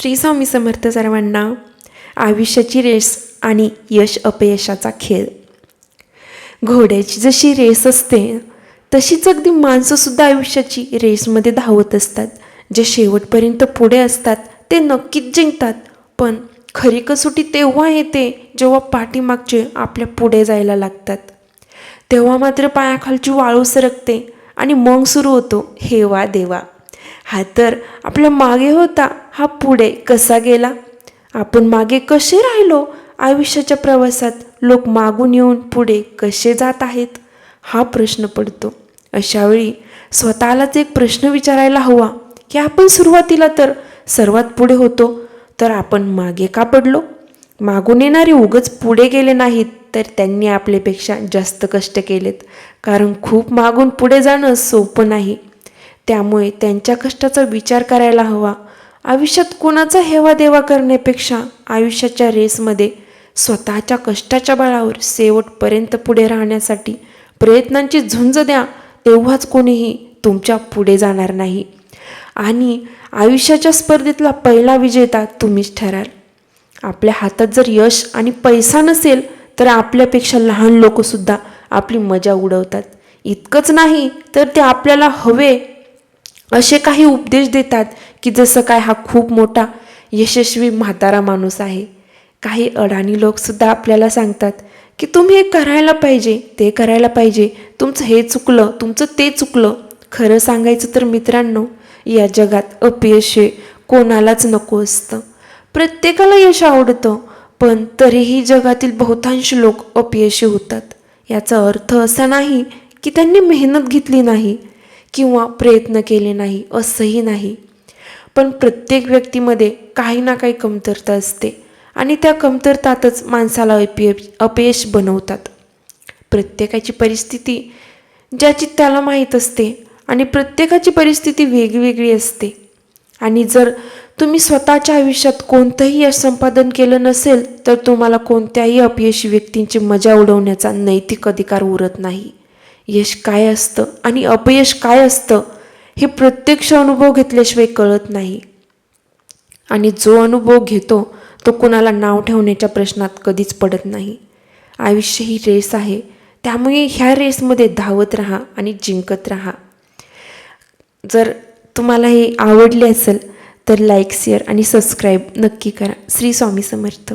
श्री स्वामी समर्थ सर्वांना. आयुष्याची रेस आणि यश अपयशाचा खेळ. घोड्याची जशी रेस असते तशीच अगदी माणसंसुद्धा आयुष्याची रेसमध्ये धावत असतात. जे शेवटपर्यंत पुढे असतात ते नक्कीच जिंकतात. पण खरी कसोटी तेव्हा येते जेव्हा पाठीमागचे आपल्या पुढे जायला लागतात. तेव्हा मात्र पायाखालची वाळू सरकते आणि मग सुरू होतो हेवा देवा. हा तर आपल्या मागे होता, हा पुढे कसा गेला? आपण मागे कसे राहिलो? आयुष्याच्या प्रवासात लोक मागून येऊन पुढे कसे जात आहेत? हा प्रश्न पडतो. अशावेळी स्वतःलाच एक प्रश्न विचारायला हवा की आपण सुरुवातीला तर सर्वात पुढे होतो, तर आपण मागे का पडलो? मागून येणारे उगाच पुढे गेले नाहीत, तर त्यांनी आपल्यापेक्षा जास्त कष्ट केलेत. कारण खूप मागून पुढे जाणं सोपं नाही. त्यामुळे त्यांच्या कष्टाचा विचार करायला हवा. आयुष्यात कोणाचा हेवा देवा करण्यापेक्षा आयुष्याच्या रेसमध्ये स्वतःच्या कष्टाच्या बळावर शेवटपर्यंत पुढे राहण्यासाठी प्रयत्नांची झुंज द्या. तेव्हाच कोणीही तुमच्या पुढे जाणार नाही आणि आयुष्याच्या स्पर्धेतला पहिला विजेता तुम्हीच ठराल. आपल्या हातात जर यश आणि पैसा नसेल तर आपल्यापेक्षा लहान लोकसुद्धा आपली मजा उडवतात. इतकंच नाही तर ते आपल्याला हवे असे काही उपदेश देतात की जसं काय हा खूप मोठा यशस्वी म्हातारा माणूस आहे. काही अडाणी लोकसुद्धा आपल्याला सांगतात की तुम्ही हे करायला पाहिजे, ते करायला पाहिजे, तुमचं हे चुकलं, तुमचं ते चुकलं. खरं सांगायचं तर मित्रांनो, या जगात अपयश कोणालाच नको असतं. प्रत्येकाला यश आवडतं, पण तरीही जगातील बहुतांश लोक अपयशी होतात. याचा अर्थ असा नाही की त्यांनी मेहनत घेतली नाही किंवा प्रयत्न केले नाही, असंही नाही. पण प्रत्येक व्यक्तीमध्ये काही ना काही कमतरता असते आणि त्या कमतरताच माणसाला अपयश बनवतात. प्रत्येकाची परिस्थिती ज्याची त्याला माहीत असते आणि प्रत्येकाची परिस्थिती वेगवेगळी असते. आणि जर तुम्ही स्वतःच्या आयुष्यात कोणतंही यश संपादन केलं नसेल तर तुम्हाला कोणत्याही अपयशी व्यक्तींची मजा उडवण्याचा नैतिक अधिकार उरत नाही. यश काय असतं आणि अपयश काय असतं हे प्रत्यक्ष अनुभव घेतल्याशिवाय कळत नाही. आणि जो अनुभव घेतो तो कोणाला नाव ठेवण्याच्या प्रश्नात कधीच पडत नाही. आयुष्य ही रेस आहे, त्यामुळे ह्या रेसमध्ये धावत राहा आणि जिंकत राहा. जर तुम्हाला हे आवडले असेल तर लाईक, शेअर आणि सबस्क्राईब नक्की करा. श्री स्वामी समर्थ.